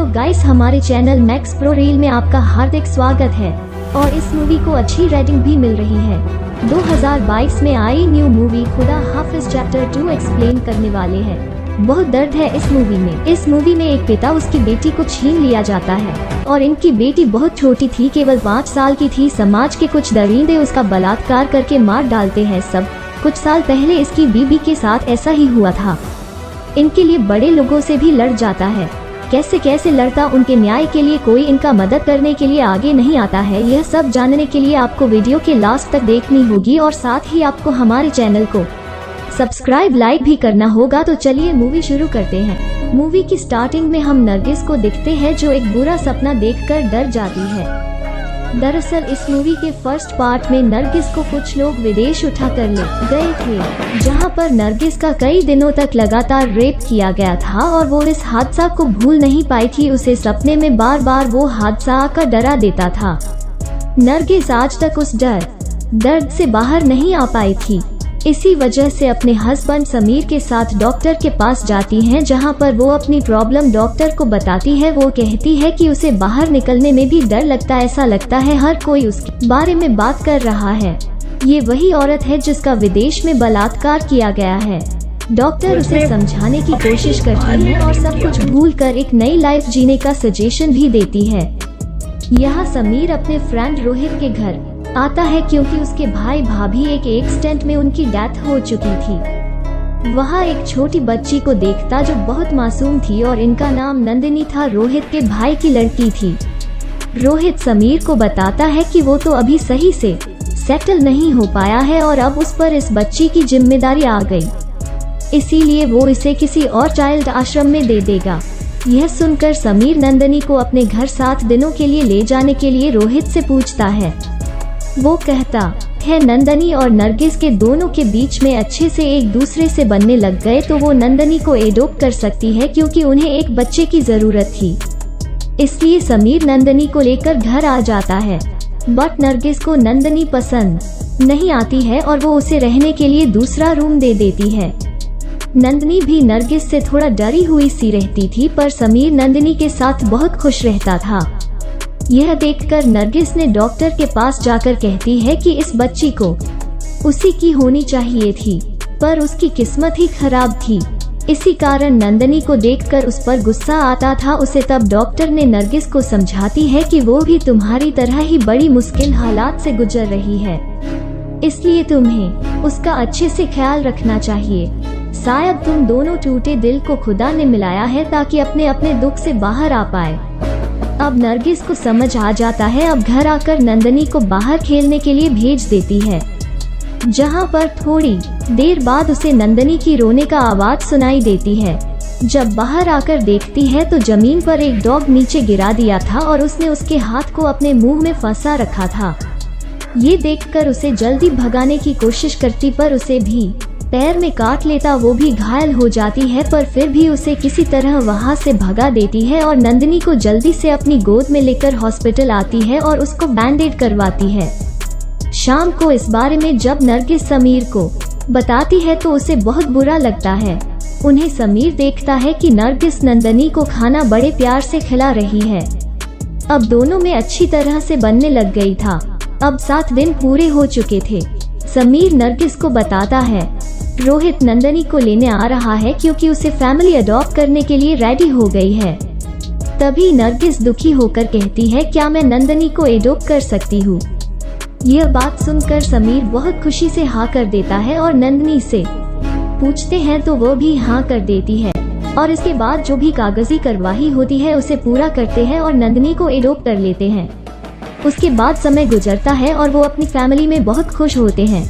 Hello guys, हमारे channel max pro reel में आपका हार्दिक स्वागत है। और इस मूवी को अच्छी रेटिंग भी मिल रही है। 2022 में आई न्यू मूवी खुदा हाफिज चैप्टर 2 एक्सप्लेन करने वाले हैं। बहुत दर्द है इस मूवी में। इस मूवी में एक पिता उसकी बेटी को छीन लिया जाता है और इनकी बेटी बहुत छोटी थी, केवल 5 साल की थी। समाज के कुछ दरिंदे उसका बलात्कार करके मार डालते हैं। सब कुछ साल पहले इसकी बीबी के साथ ऐसा ही हुआ था। इनके लिए बड़े लोगों से भी लड़ जाता है। कैसे कैसे लड़ता, उनके न्याय के लिए कोई इनका मदद करने के लिए आगे नहीं आता है। यह सब जानने के लिए आपको वीडियो के लास्ट तक देखनी होगी और साथ ही आपको हमारे चैनल को सब्सक्राइब लाइक भी करना होगा। तो चलिए मूवी शुरू करते हैं। मूवी की स्टार्टिंग में हम नरगिस को देखते हैं जो एक बुरा सपना देखकर डर जाती है। दरअसल इस मूवी के फर्स्ट पार्ट में नरगिस को कुछ लोग विदेश उठा कर ले गए थे, जहां पर नरगिस का कई दिनों तक लगातार रेप किया गया था और वो इस हादसा को भूल नहीं पाई थी। उसे सपने में बार बार वो हादसा आकर डरा देता था। नरगिस आज तक उस दर्द से बाहर नहीं आ पाई थी। इसी वजह से अपने हस्बैंड समीर के साथ डॉक्टर के पास जाती हैं, जहां पर वो अपनी प्रॉब्लम डॉक्टर को बताती है। वो कहती है कि उसे बाहर निकलने में भी डर लगता है, ऐसा लगता है हर कोई उसके बारे में बात कर रहा है। ये वही औरत है जिसका विदेश में बलात्कार किया गया है। डॉक्टर उसे समझाने की कोशिश करती है और सब कुछ भूलकर एक नई लाइफ जीने का सजेशन भी देती है। यहाँ समीर अपने फ्रेंड रोहित के घर आता है क्योंकि उसके भाई भाभी एक एक्सीडेंट में उनकी डेथ हो चुकी थी। वहाँ एक छोटी बच्ची को देखता जो बहुत मासूम थी और इनका नाम नंदिनी था, रोहित के भाई की लड़की थी। रोहित समीर को बताता है कि वो तो अभी सही से सेटल नहीं हो पाया है और अब उस पर इस बच्ची की जिम्मेदारी आ गई, इसीलिए वो इसे किसी और चाइल्ड आश्रम में दे देगा। यह सुनकर समीर नंदिनी को अपने घर 7 दिनों के लिए ले जाने के लिए रोहित से पूछता है। वो कहता है नंदिनी और नरगिस के दोनों के बीच में अच्छे से एक दूसरे से बनने लग गए तो वो नंदिनी को एडॉप्ट कर सकती है क्योंकि उन्हें एक बच्चे की जरूरत थी। इसलिए समीर नंदिनी को लेकर घर आ जाता है, बट नरगिस को नंदिनी पसंद नहीं आती है और वो उसे रहने के लिए दूसरा रूम दे देती है। नंदिनी भी नरगिस से थोड़ा डरी हुई सी रहती थी, पर समीर नंदिनी के साथ बहुत खुश रहता था। यह देखकर नरगिस ने डॉक्टर के पास जाकर कहती है कि इस बच्ची को उसी की होनी चाहिए थी, पर उसकी किस्मत ही खराब थी। इसी कारण नंदिनी को देखकर उस पर गुस्सा आता था उसे। तब डॉक्टर ने नरगिस को समझाती है कि वो भी तुम्हारी तरह ही बड़ी मुश्किल हालात से गुजर रही है, इसलिए तुम्हें उसका अच्छे से ख्याल रखना चाहिए। शायद तुम दोनों टूटे दिल को खुदा ने मिलाया है ताकि अपने अपने दुख से बाहर आ पाए। अब नरगिस को समझ आ जाता है। अब घर आकर नंदिनी को बाहर खेलने के लिए भेज देती है, जहां पर थोड़ी देर बाद उसे नंदिनी की रोने का आवाज सुनाई देती है। जब बाहर आकर देखती है तो जमीन पर एक डॉग नीचे गिरा दिया था और उसने उसके हाथ को अपने मुंह में फंसा रखा था। ये देखकर उसे जल्दी भगाने की कोशिश करती, पर उसे भी पैर में काट लेता। वो भी घायल हो जाती है, पर फिर भी उसे किसी तरह वहां से भगा देती है और नंदिनी को जल्दी से अपनी गोद में लेकर हॉस्पिटल आती है और उसको बैंडेज करवाती है। शाम को इस बारे में जब नरगिस समीर को बताती है तो उसे बहुत बुरा लगता है। उन्हें समीर देखता है कि नरगिस नंदिनी को खाना बड़े प्यार से खिला रही है। अब दोनों में अच्छी तरह से बनने लग गई था। अब 7 दिन पूरे हो चुके थे। समीर नरगिस को बताता है रोहित नंदिनी को लेने आ रहा है क्योंकि उसे फैमिली अडॉप्ट करने के लिए रेडी हो गई है। तभी नरगिस दुखी होकर कहती है, क्या मैं नंदिनी को एडॉप्ट कर सकती हूँ? यह बात सुनकर समीर बहुत खुशी से हाँ कर देता है और नंदिनी से पूछते हैं तो वो भी हाँ कर देती है। और इसके बाद जो भी कागजी कार्यवाही होती है उसे पूरा करते हैं और नंदिनी को एडॉप्ट कर लेते हैं। उसके बाद समय गुजरता है और वो अपनी फैमिली में बहुत खुश होते हैं।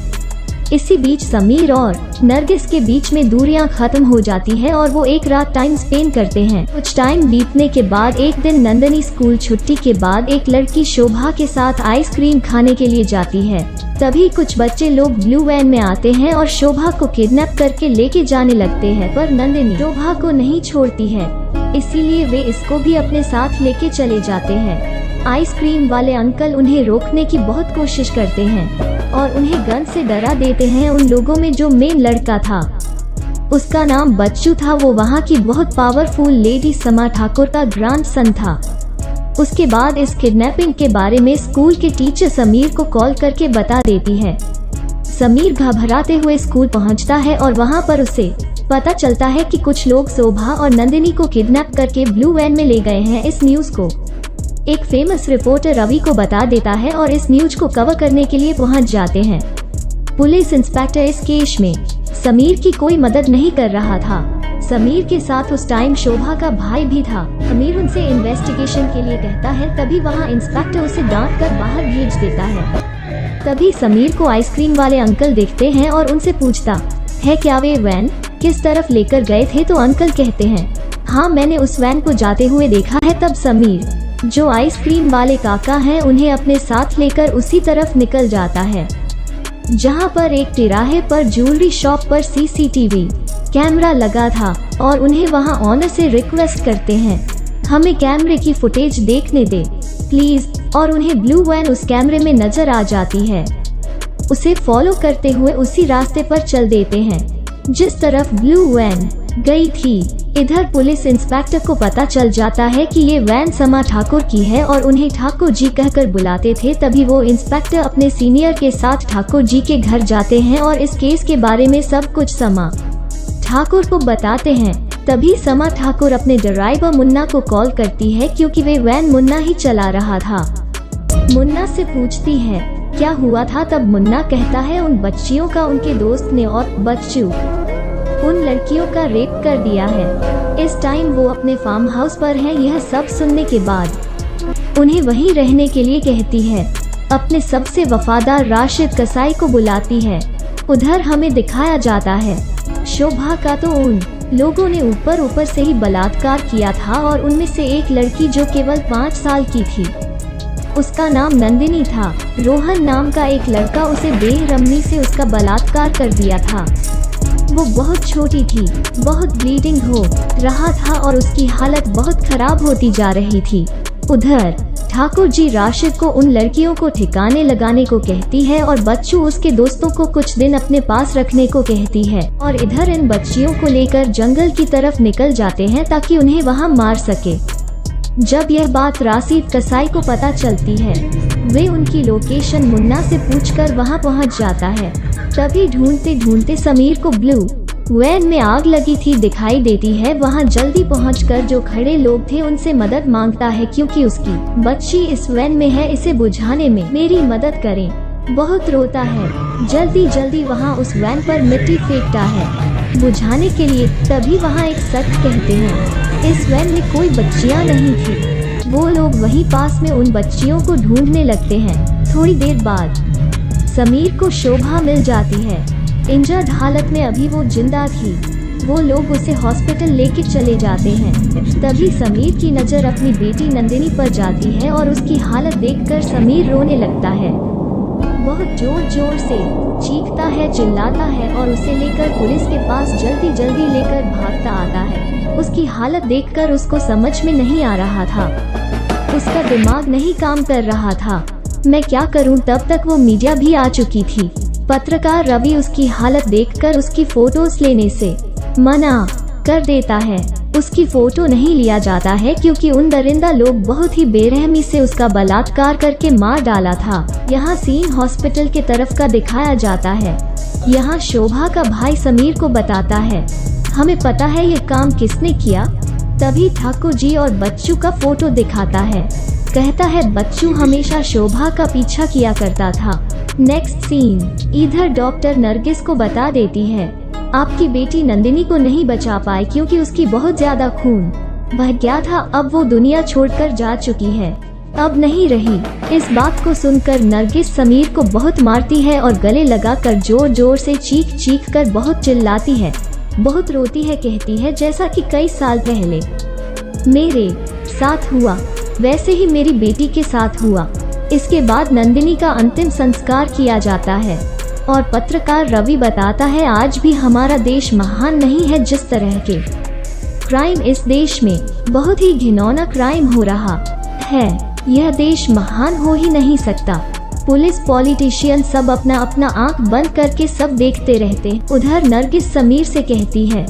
इसी बीच समीर और नरगिस के बीच में दूरियां खत्म हो जाती है और वो एक रात टाइम स्पेंड करते हैं। कुछ टाइम बीतने के बाद एक दिन नंदिनी स्कूल छुट्टी के बाद एक लड़की शोभा के साथ आइसक्रीम खाने के लिए जाती है। तभी कुछ बच्चे लोग ब्लू वैन में आते हैं और शोभा को किडनैप करके लेके जाने लगते हैं, पर नंदिनी शोभा को नहीं छोड़ती है, इसीलिए वे इसको भी अपने साथ लेके चले जाते हैं। आइसक्रीम वाले अंकल उन्हें रोकने की बहुत कोशिश करते हैं और उन्हें गन से डरा देते हैं। उन लोगों में जो मेन लड़का था उसका नाम बच्चू था। वो वहाँ की बहुत पावरफुल लेडी समा ठाकुर का ग्रैंडसन था। उसके बाद इस किडनैपिंग के बारे में स्कूल के टीचर समीर को कॉल करके बता देती है। समीर घबराते हुए स्कूल पहुंचता है और वहां पर उसे पता चलता है कि कुछ लोग शोभा और नंदिनी को किडनैप करके ब्लू वैन में ले गए हैं। इस न्यूज को एक फेमस रिपोर्टर रवि को बता देता है और इस न्यूज को कवर करने के लिए पहुंच जाते हैं। पुलिस इंस्पेक्टर इस केस में समीर की कोई मदद नहीं कर रहा था। समीर के साथ उस टाइम शोभा का भाई भी था। समीर उनसे इन्वेस्टिगेशन के लिए कहता है, तभी वहाँ इंस्पेक्टर उसे डांट कर बाहर भेज देता है। तभी समीर को आइसक्रीम वाले अंकल देखते हैं और उनसे पूछता है, क्या वे वैन किस तरफ लेकर गए थे? तो अंकल कहते हैं, हाँ मैंने उस वैन को जाते हुए देखा है। तब समीर, जो आइसक्रीम वाले काका हैं, उन्हें अपने साथ लेकर उसी तरफ निकल जाता है जहां पर एक तिराहे पर ज्वेलरी शॉप पर सीसीटीवी कैमरा लगा था और उन्हें वहां ऑनर से रिक्वेस्ट करते हैं, हमें कैमरे की फुटेज देखने दे प्लीज। और उन्हें ब्लू वैन उस कैमरे में नजर आ जाती है। उसे फॉलो करते हुए उसी रास्ते पर चल देते हैं जिस तरफ ब्लू वैन गई थी। इधर पुलिस इंस्पेक्टर को पता चल जाता है कि ये वैन समा ठाकुर की है और उन्हें ठाकुर जी कहकर बुलाते थे। तभी वो इंस्पेक्टर अपने सीनियर के साथ ठाकुर जी के घर जाते हैं और इस केस के बारे में सब कुछ समा ठाकुर को बताते हैं। तभी समा ठाकुर अपने ड्राइवर मुन्ना को कॉल करती है क्योंकि वे वैन मुन्ना ही चला रहा था। मुन्ना से पूछती है क्या हुआ था। तब मुन्ना कहता है, उन बच्चियों का उनके दोस्त ने और बच्चू उन लड़कियों का रेप कर दिया है। इस टाइम वो अपने फार्म हाउस पर हैं। यह सब सुनने के बाद उन्हें वहीं रहने के लिए कहती है। अपने सबसे वफादार राशिद कसाई को बुलाती है। उधर हमें दिखाया जाता है शोभा का तो उन लोगों ने ऊपर से ही बलात्कार किया था और उनमें से एक लड़की जो केवल 5 साल की थी, उसका नाम नंदिनी था। रोहन नाम का एक लड़का उसे बेरहमी से उसका बलात्कार कर दिया था। वो बहुत छोटी थी, बहुत ब्लीडिंग हो रहा था और उसकी हालत बहुत खराब होती जा रही थी। उधर ठाकुर जी राशिद को उन लड़कियों को ठिकाने लगाने को कहती है और बच्चू उसके दोस्तों को कुछ दिन अपने पास रखने को कहती है और इधर इन बच्चियों को लेकर जंगल की तरफ निकल जाते हैं ताकि उन्हें वहां मार सके। जब यह बात राशिद कसाई को पता चलती है, वे उनकी लोकेशन मुन्ना से पूछकर वहां पहुंच जाता है। तभी ढूंढते ढूंढते समीर को ब्लू वैन में आग लगी थी दिखाई देती है। वहां जल्दी पहुंचकर जो खड़े लोग थे उनसे मदद मांगता है क्योंकि उसकी बच्ची इस वैन में है, इसे बुझाने में मेरी मदद करें। बहुत रोता है। जल्दी जल्दी वहां उस वैन पर मिट्टी फेंकता है बुझाने के लिए। तभी वहां एक शख्स कहते हैं, इस वैन में कोई बच्चियां नहीं थी। वो लोग वहीं पास में उन बच्चियों को ढूंढने लगते हैं। थोड़ी देर बाद समीर को शोभा मिल जाती है। इंजर्ड हालत में अभी वो जिंदा थी। वो लोग उसे हॉस्पिटल लेके चले जाते हैं। तभी समीर की नज़र अपनी बेटी नंदिनी पर जाती है और उसकी हालत देखकर समीर रोने लगता है। बहुत जोर जोर से चीखता है, चिल्लाता है और उसे लेकर पुलिस के पास जल्दी जल्दी लेकर भागता आता है। उसकी हालत देखकर उसको समझ में नहीं आ रहा था, उसका दिमाग नहीं काम कर रहा था। मैं क्या करूं? तब तक वो मीडिया भी आ चुकी थी। पत्रकार रवि उसकी हालत देखकर उसकी फोटोज लेने से मना कर देता है। उसकी फोटो नहीं लिया जाता है क्योंकि उन दरिंदा लोग बहुत ही बेरहमी से उसका बलात्कार करके मार डाला था। यहाँ सीन हॉस्पिटल के तरफ का दिखाया जाता है। यहाँ शोभा का भाई समीर को बताता है, हमें पता है ये काम किसने किया। तभी ठाकुर जी और बच्चू का फोटो दिखाता है। कहता है बच्चू हमेशा शोभा का पीछा किया करता था। नेक्स्ट सीन इधर डॉक्टर नरगिस को बता देती है, आपकी बेटी नंदिनी को नहीं बचा पाए क्योंकि उसकी बहुत ज्यादा खून बह गया था। अब वो दुनिया छोड़कर जा चुकी है, अब नहीं रही। इस बात को सुनकर नरगिस समीर को बहुत मारती है और गले लगाकर जोर जोर से चीख चीख कर बहुत चिल्लाती है, बहुत रोती है। कहती है जैसा कि कई साल पहले मेरे साथ हुआ वैसे ही मेरी बेटी के साथ हुआ। इसके बाद नंदिनी का अंतिम संस्कार किया जाता है और पत्रकार रवि बताता है, आज भी हमारा देश महान नहीं है। जिस तरह के क्राइम इस देश में बहुत ही घिनौना क्राइम हो रहा है, यह देश महान हो ही नहीं सकता। पुलिस, पॉलिटिशियन सब अपना अपना आंख बंद करके सब देखते रहते। उधर नरगिस समीर से कहती है,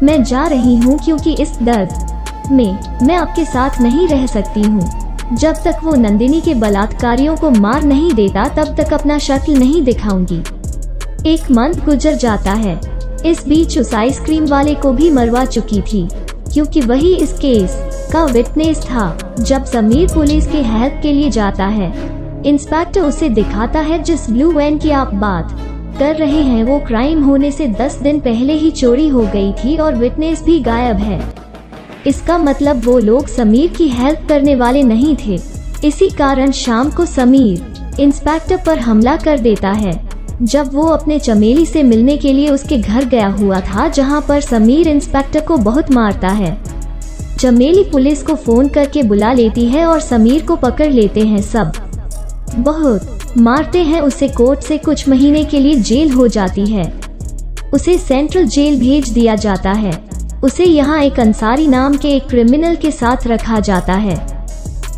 मैं जा रही हूँ क्योंकि इस दर्द में मैं आपके साथ नहीं रह सकती हूँ। जब तक वो नंदिनी के बलात्कारियों को मार नहीं देता तब तक अपना शक्ल नहीं दिखाऊंगी। एक मंथ गुजर जाता है। इस बीच उस आइसक्रीम वाले को भी मरवा चुकी थी क्योंकि वही इस केस का विटनेस था। जब समीर पुलिस के हेल्प के लिए जाता है, इंस्पेक्टर उसे दिखाता है जिस ब्लू वैन की आप बात कर रहे हैं वो क्राइम होने से 10 दिन पहले ही चोरी हो गई थी और विटनेस भी गायब है। इसका मतलब वो लोग समीर की हेल्प करने वाले नहीं थे। इसी कारण शाम को समीर इंस्पेक्टर पर हमला कर देता है जब वो अपने चमेली से मिलने के लिए उसके घर गया हुआ था, जहां पर समीर इंस्पेक्टर को बहुत मारता है। चमेली पुलिस को फोन करके बुला लेती है और समीर को पकड़ लेते हैं। सब बहुत मारते हैं उसे। कोर्ट से कुछ महीने के लिए जेल हो जाती है। उसे सेंट्रल जेल भेज दिया जाता है। उसे यहाँ एक अंसारी नाम के एक क्रिमिनल के साथ रखा जाता है।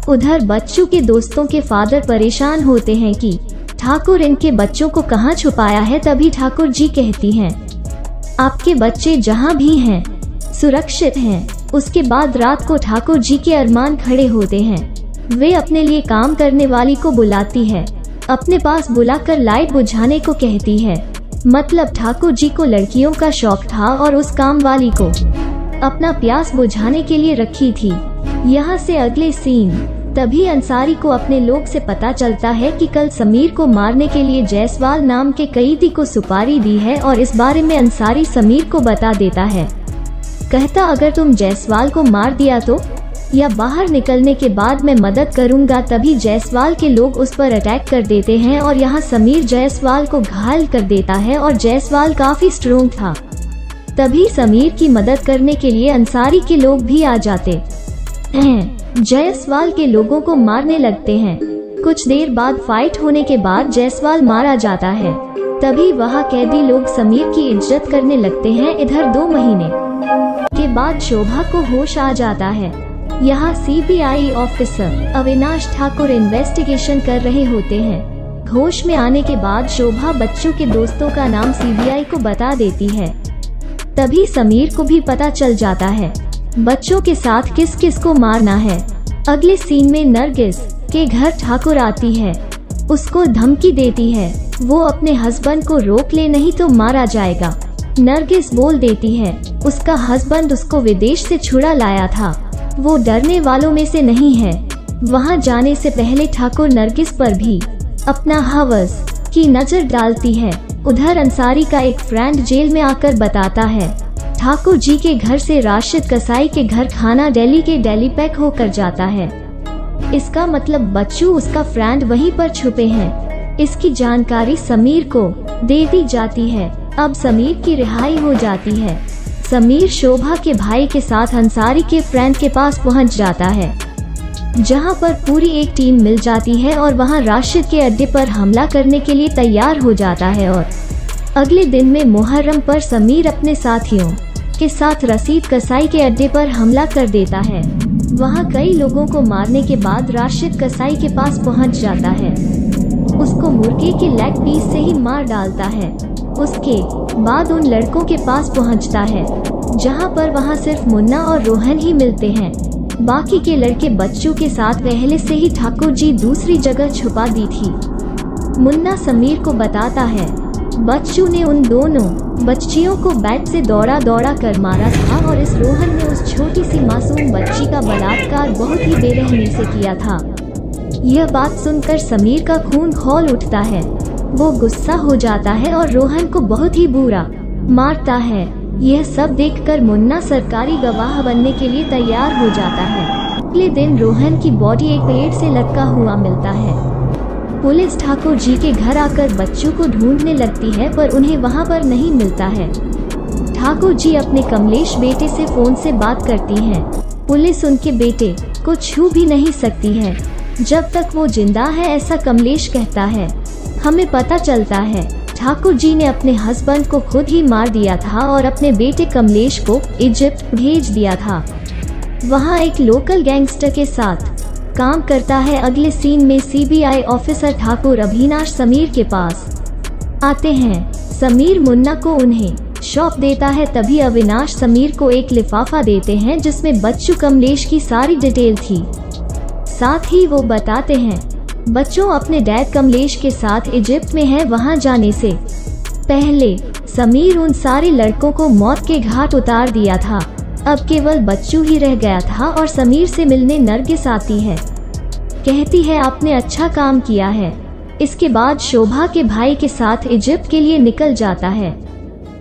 उधर बच्चू के दोस्तों के फादर परेशान होते हैं कि ठाकुर इनके बच्चों को कहाँ छुपाया है। तभी ठाकुर जी कहती हैं, आपके बच्चे जहाँ भी हैं सुरक्षित हैं। उसके बाद रात को ठाकुर जी के अरमान खड़े होते हैं। वे अपने लिए काम करने वाली को बुलाती है, अपने पास बुलाकर लाइट बुझाने को कहती है। मतलब ठाकुर जी को लड़कियों का शौक था और उस काम वाली को अपना प्यास बुझाने के लिए रखी थी। यहाँ से अगले सीन, तभी अंसारी को अपने लोग से पता चलता है कि कल समीर को मारने के लिए जायसवाल नाम के कैदी को सुपारी दी है और इस बारे में अंसारी समीर को बता देता है। कहता, अगर तुम जायसवाल को मार दिया तो या बाहर निकलने के बाद मैं मदद करूंगा। तभी जायसवाल के लोग उस पर अटैक कर देते हैं और यहाँ समीर जायसवाल को घायल कर देता है और जायसवाल काफी स्ट्रोंग था। तभी समीर की मदद करने के लिए अंसारी के लोग भी आ जाते हैं। जायसवाल के लोगों को मारने लगते हैं। कुछ देर बाद फाइट होने के बाद जायसवाल मारा जाता है। तभी वहाँ कैदी लोग समीर की इज्जत करने लगते हैं। इधर 2 महीने के बाद शोभा को होश आ जाता है। यहाँ CBI officer Avinash Thakur investigation कर रहे होते हैं। होश में आने के बाद शोभा बच्चों के दोस्तों का नाम सीबीआई को बता देती है। तभी समीर को भी पता चल जाता है बच्चों के साथ किस किस को मारना है। अगले सीन में नरगिस के घर ठाकुर आती है, उसको धमकी देती है वो अपने हस्बैंड को रोक ले नहीं तो मारा जाएगा। नरगिस बोल देती है उसका हस्बैंड उसको विदेश से छुड़ा लाया था, वो डरने वालों में से नहीं है। वहां जाने से पहले ठाकुर नरगिस पर भी अपना हवस की नजर डालती है। उधर अंसारी का एक फ्रेंड जेल में आकर बताता है ठाकुर जी के घर से राशिद कसाई के घर खाना दिल्ली के दिल्ली पैक होकर जाता है। इसका मतलब बच्चू उसका फ्रेंड वहीं पर छुपे हैं। इसकी जानकारी समीर को दे दी जाती है। अब समीर की रिहाई हो जाती है। समीर शोभा के भाई के साथ अंसारी के फ्रेंड के पास पहुंच जाता है, जहां पर पूरी एक टीम मिल जाती है और वहां राशिद के अड्डे पर हमला करने के लिए तैयार हो जाता है। और अगले दिन में मुहर्रम पर समीर अपने साथियों के साथ रशीद कसाई के अड्डे पर हमला कर देता है। वहां कई लोगों को मारने के बाद राशिद कसाई के पास पहुंच जाता है, उसको मुर्गे के लेग पीस से ही मार डालता है। उसके बाद उन लड़कों के पास पहुंचता है, जहां पर वहां सिर्फ मुन्ना और रोहन ही मिलते हैं। बाकी के लड़के बच्चों के साथ पहले से ही ठाकुर जी दूसरी जगह छुपा दी थी। मुन्ना समीर को बताता है बच्चू ने उन दोनों बच्चियों को बैट से दौड़ा दौड़ा कर मारा था और इस रोहन ने उस छोटी सी मासूम बच्ची का बलात्कार बहुत ही बेरहमी से किया था। यह बात सुनकर समीर का खून खौल उठता है। वो गुस्सा हो जाता है और रोहन को बहुत ही बुरा मारता है। यह सब देखकर मुन्ना सरकारी गवाह बनने के लिए तैयार हो जाता है। अगले दिन रोहन की बॉडी एक पेड़ से लटका हुआ मिलता है। पुलिस ठाकुर जी के घर आकर बच्चों को ढूंढने लगती है पर उन्हें वहां पर नहीं मिलता है। ठाकुर जी अपने कमलेश बेटे से फोन से बात करती हैं। पुलिस उनके बेटे को छू भी नहीं सकती है जब तक वो जिंदा है, ऐसा कमलेश कहता है। हमें पता चलता है ठाकुर जी ने अपने हस्बैंड को खुद ही मार दिया था और अपने बेटे कमलेश को इजिप्ट भेज दिया था। वहाँ एक लोकल गैंगस्टर के साथ काम करता है। अगले सीन में सीबीआई ऑफिसर ठाकुर अविनाश समीर के पास आते हैं। समीर मुन्ना को उन्हें सौंप देता है। तभी अविनाश समीर को एक लिफाफा देते हैं जिसमें बच्चू कमलेश की सारी डिटेल थी। साथ ही वो बताते हैं बच्चों अपने डैड कमलेश के साथ इजिप्ट में है। वहां जाने से पहले समीर उन सारे लड़कों को मौत के घाट उतार दिया था। अब केवल बच्चू ही रह गया था और समीर से मिलने नरगिस आती है। कहती है आपने अच्छा काम किया है। इसके बाद शोभा के भाई के साथ इजिप्ट के लिए निकल जाता है,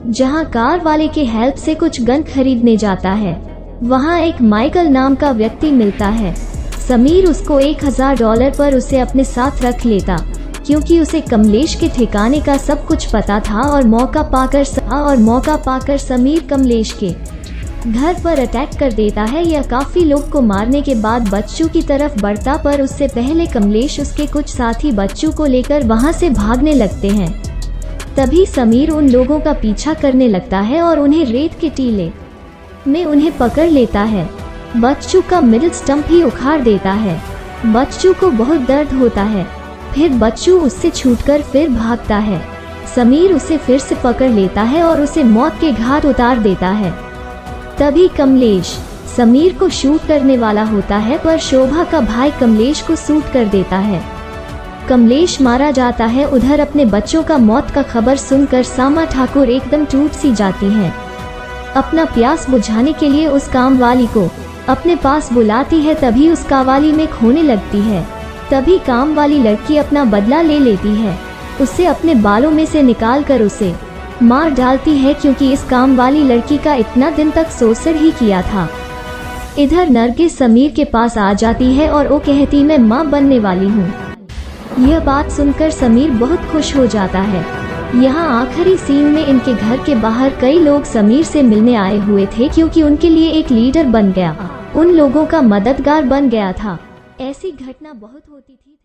जहां कार वाले के हेल्प से कुछ गन खरीदने जाता है। वहां एक माइकल नाम का व्यक्ति मिलता है। समीर उसको $1000 पर उसे अपने साथ रख लेता, क्योंकि उसे कमलेश के ठिकाने का सब कुछ पता था। और मौका पाकर समीर कमलेश के घर पर अटैक कर देता है। यह काफी लोग को मारने के बाद बच्चू की तरफ बढ़ता, पर उससे पहले कमलेश उसके कुछ साथी बच्चू को लेकर वहां से भागने लगते हैं। तभी समीर उन लोगों का पीछा करने लगता है और उन्हें रेत के टीले में उन्हें पकड़ लेता है। बच्चू का मिडिल स्टंप ही उखाड़ देता है। बच्चू को बहुत दर्द होता है। फिर बच्चू उससे छूटकर फिर भागता है। समीर उसे फिर से पकड़ लेता है और उसे मौत के घाट उतार देता है। तभी कमलेश समीर को शूट करने वाला होता है, पर शोभा का भाई कमलेश को शूट कर देता है। कमलेश मारा जाता है। उधर अपने बच्चों का मौत का खबर सुनकर सामा ठाकुर एकदम टूट सी जाती हैं। अपना प्यास बुझाने के लिए उस कामवाली को अपने पास बुलाती है। तभी उस कामवाली में खोने लगती है। तभी काम वाली लड़की अपना बदला ले लेती है। उसे अपने बालों में से निकाल कर उसे मार डालती है, क्योंकि इस काम वाली लड़की का इतना दिन तक शोषण ही किया था। इधर नरगिस समीर के पास आ जाती है और वो कहती मैं माँ बनने वाली हूँ। यह बात सुनकर समीर बहुत खुश हो जाता है। यहाँ आखिरी सीन में इनके घर के बाहर कई लोग समीर से मिलने आए हुए थे, क्योंकि उनके लिए एक लीडर बन गया, उन लोगों का मददगार बन गया था। ऐसी घटना बहुत होती थी।